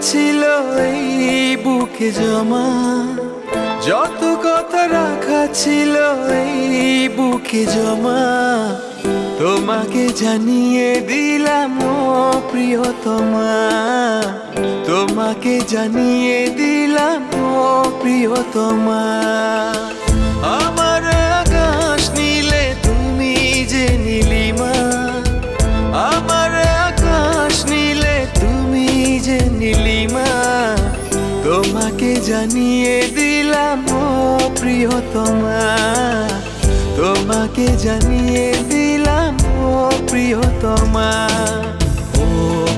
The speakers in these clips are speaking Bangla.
ছিল এই বুকে জমা, যত কথা রাখা ছিল এই বুকে জমা, তোমাকে জানিয়ে দিলাম ও প্রিয়তমা, তোমাকে জানিয়ে দিলাম ও প্রিয়তমা। আমার আকাশ নীলে তুমি যে নীলিমা, আমার আকাশ নীলে তুমি যে নীলিমা, তোমাকে জানিয়ে দিলাম ও প্রিয়তমা, তোমাকে জানিয়ে দিলাম ও প্রিয়তমা। ও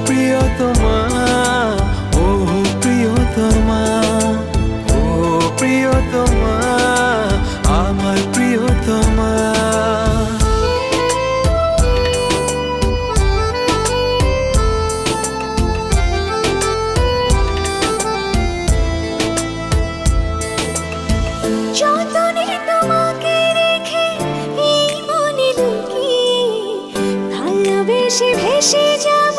প্রিয়তমা, ও প্রিয়তমা, ও প্রিয়তমা, আমার প্রিয়তমা। যতনে তোমাকে রেখে এই মনে লুকিয়ে, ভালোবেসে ভেসে যাব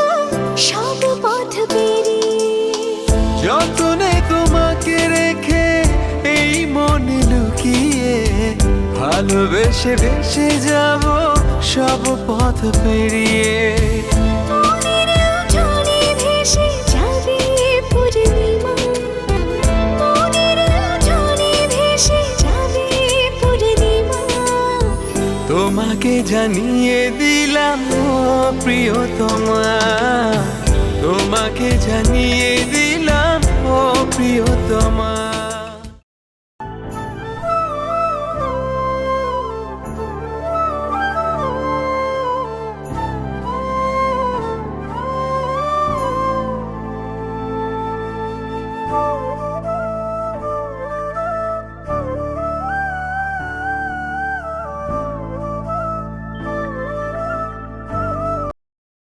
সব পথ পেরিয়ে। যতনে তোমাকে রেখে এই মনে লুকিয়ে, ভালোবেসে ভেসে যাব সব পথ পেরিয়ে। মনের উঠোনে ভেসে যাবে পূর্ণিমা, মনের উঠোনে ভেসে যাবে পূর্ণিমা, তোমাকে জানিয়ে দিলাম ও প্রিয়তমা, তোমাকে জানিয়ে দিলাম ও প্রিয়তমা।